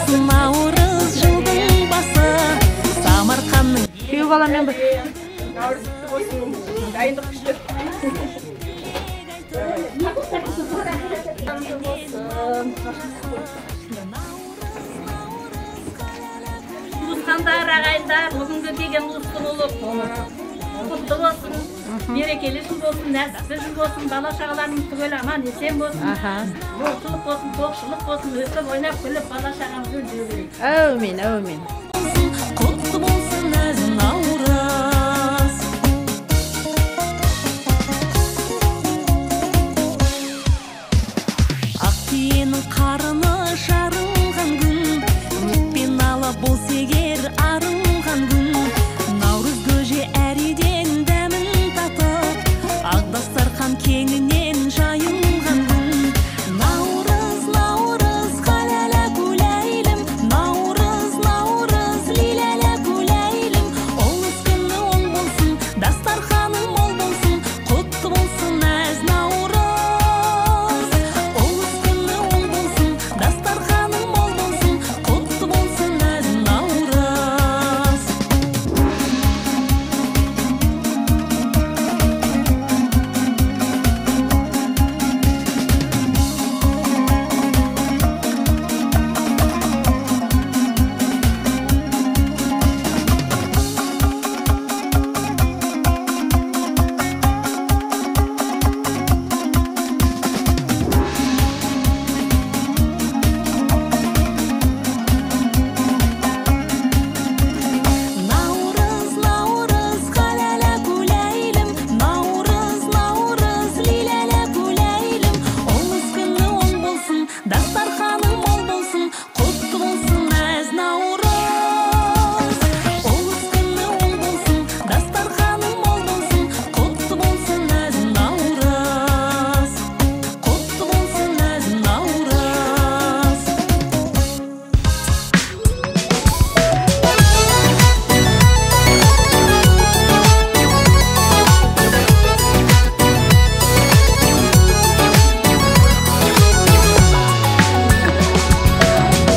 Наурыз жылдың басы Самарқанның Күйеу баламен бір Наурыз құтты болсын. Дайындық күшті. Туысқандар, ағайындар, бүгінгі деген ұлыс күн құтты болсын, мерекелі жыл болсын, нәсіпті жыл болсын, бала шағаларымыз түгел аман есен болсын, молшылық болсын, тоқшылық болсын, өстіп ойнап күліп бала шағамызды жүру керек. Әумин, әумин. Құтты болсын әз наурыз. Ақ түйенің қарыны жарылған күн, өкпен ала болса егер арылған күн, наурыз көже әриден дәмін татып, ақ дастархан кеңінен жайылған күн. Наурыз, наурыз, қаләлә күләйлім, наурыз, наурыз, лиләлә күләйлім, олыс күні оң болсын, дастарханың мол болсын, құтты болсын әз наурыз. Олыс күні оң болсын, дастарханың мол болсын, құтты болсын әз наурыз. Наурыз, наурыз, қаләлә күләйлім, наурыз, наурыз, лиләлә күләйлім, олыс күні оң болсын, дастарханың мол болсын, құтты болсын әз наурыз. Олыс күні оң болсын, дастарханың мол болсын, құтты болсын әз наурыз. Құтты болсын әз наурыз.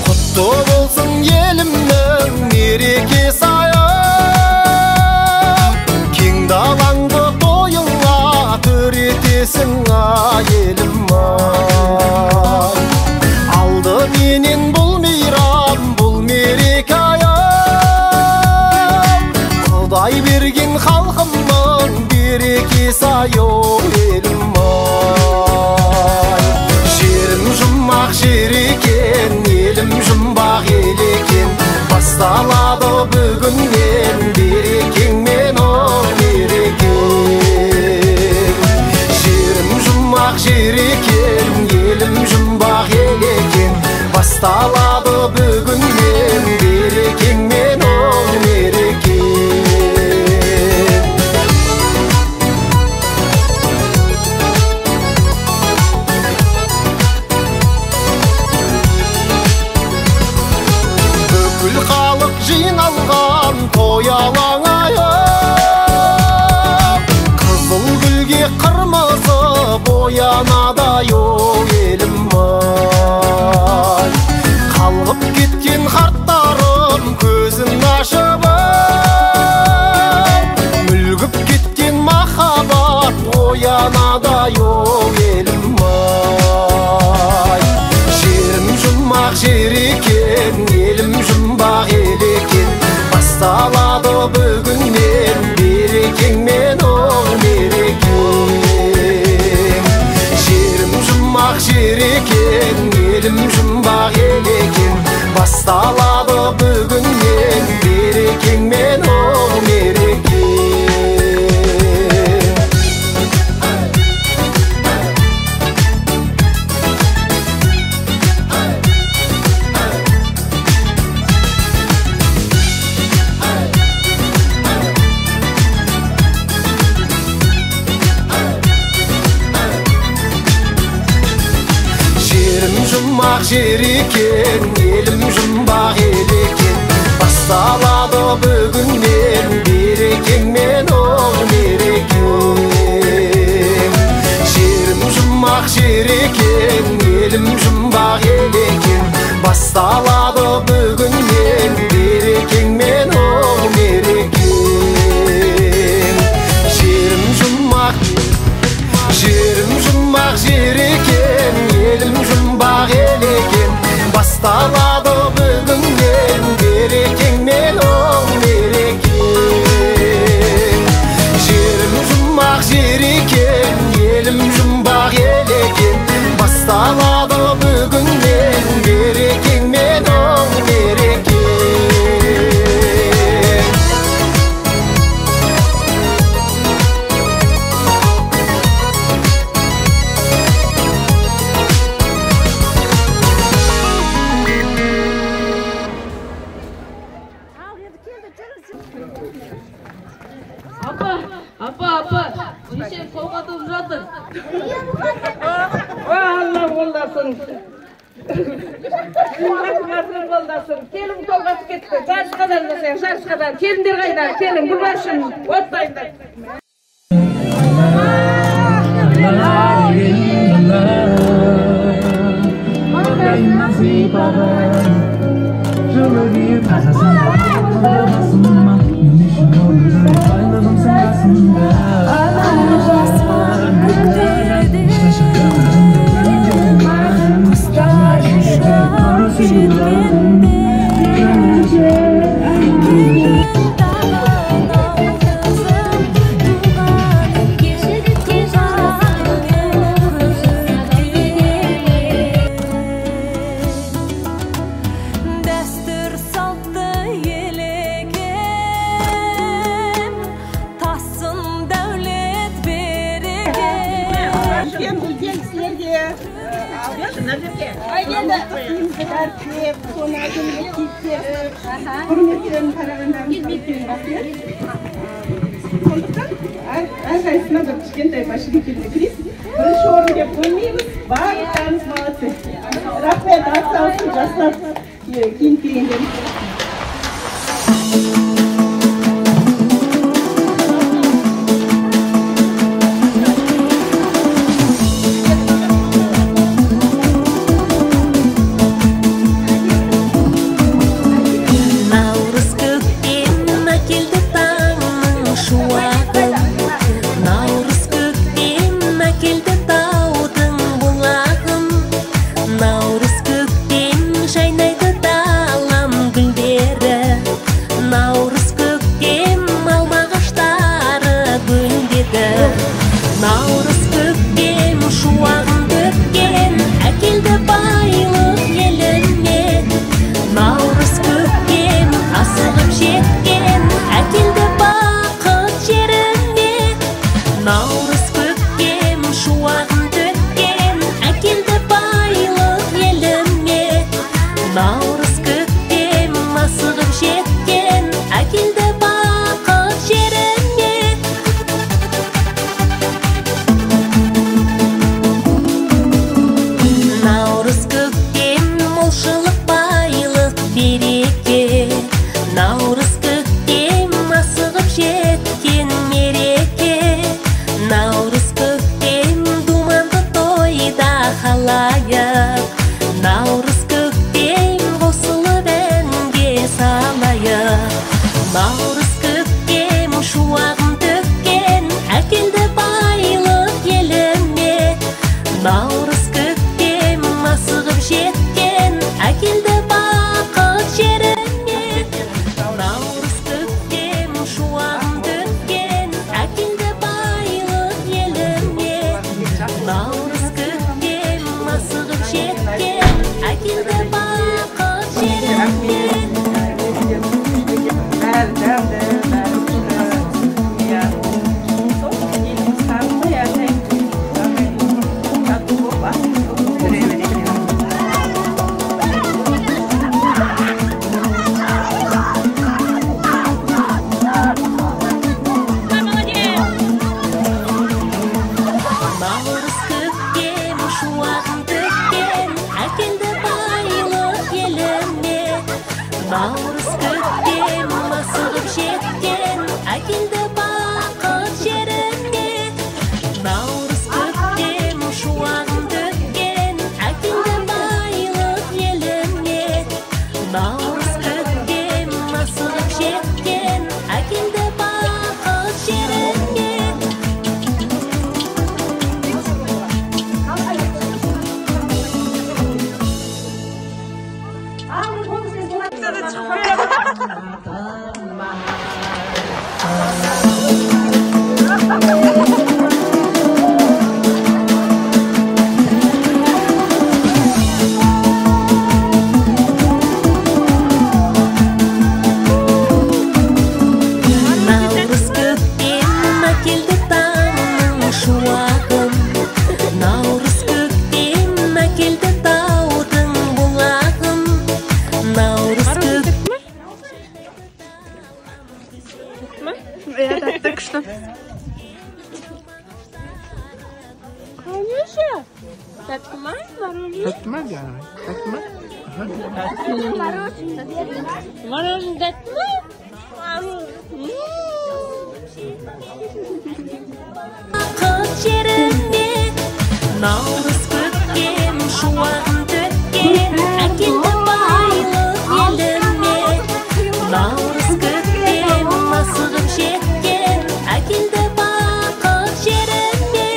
Құтты болсын елімнің мерекесі айы, кең далаңды тойыңа төретесің елім ай. Алды менен бұл мейрам, бұл мереке айы, Құдай берген халқымның берекесі айы елім ай. Жерім жұмақ жер екен, елім жұмбақ ел екен, басталады бүгіннен берекеңмен о мерекең. Жерім жұмақ жер екен, елім жұмбақ ел екен, басталады бүгіннен берекеңмен о мерекең. Бүкіл халық жиналған той алаңайы, қызыл гүлге қырмызы боянадай о елім ай. Қалғып кеткен қарттарым көзін ашып, мүлгіп кеткен махаббат оянадай о елім ай. Жерім жұмақ жер екен, елім жұмбақ ел екен, басталады бүгіннен берекеңмен о мерекең. Жерім жұмақ жер екен, елім жұмбақ ел екен, басталады бүгіннен берекеңмен о мерекең. Жерім жұмақ жер екен, елім жұмбақ ел екен, басталады бүгіннен берекеңмен о мерекең. Жерім жұмақ жер екен, елім жұмбақ ел екен, басталады болсын. Батырлар болдасын. Келін толғатып кетті. Жарысқадан жасайық, жарысқадан. Келіндер қайда? Келін Гүлбаршын отпайындар. Әрқайсына бір кішкентай машинкені кіріс. Бірінші орын деп қоймаймыз. Барлықтарыңыз молодцы. Рахмет, атсалысың, жастар кейін келгендер. Kız yerinde Navruz kökkem şuağın tökkem Әкелді байлық еліме Наурыз көктем асығып жеткен Әкелді бақыт жеріме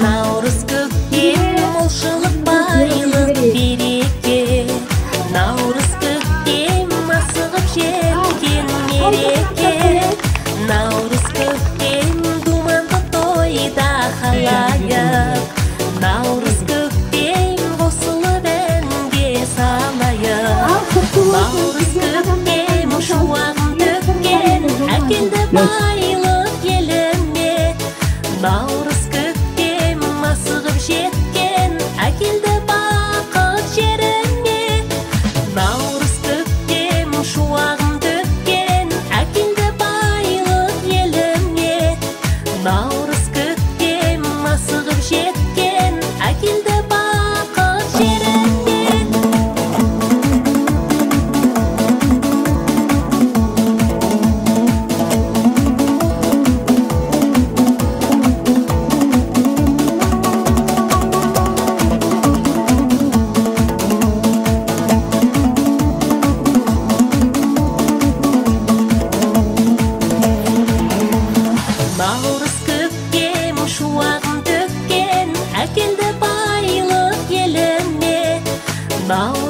Наурыз көктем молшылық байлық береке Наурыз көктем асығып жеткен мереке Наурыз көктем думанды тойда халайық Наурыз көктем қосылып әнге салайық Наурыз көктем шуағын төккен Әкелді байлық еліме Наурыз көктем асығып жеткен Әкелді бақыт жеріме Наурыз көктем шуағын төккен Әкелді байлық еліме Наурыз көктем асығып жеткен Әкелді бақыт жеріме Наурыз көктем шуағын төккен Әкелді байлық еліме Наурыз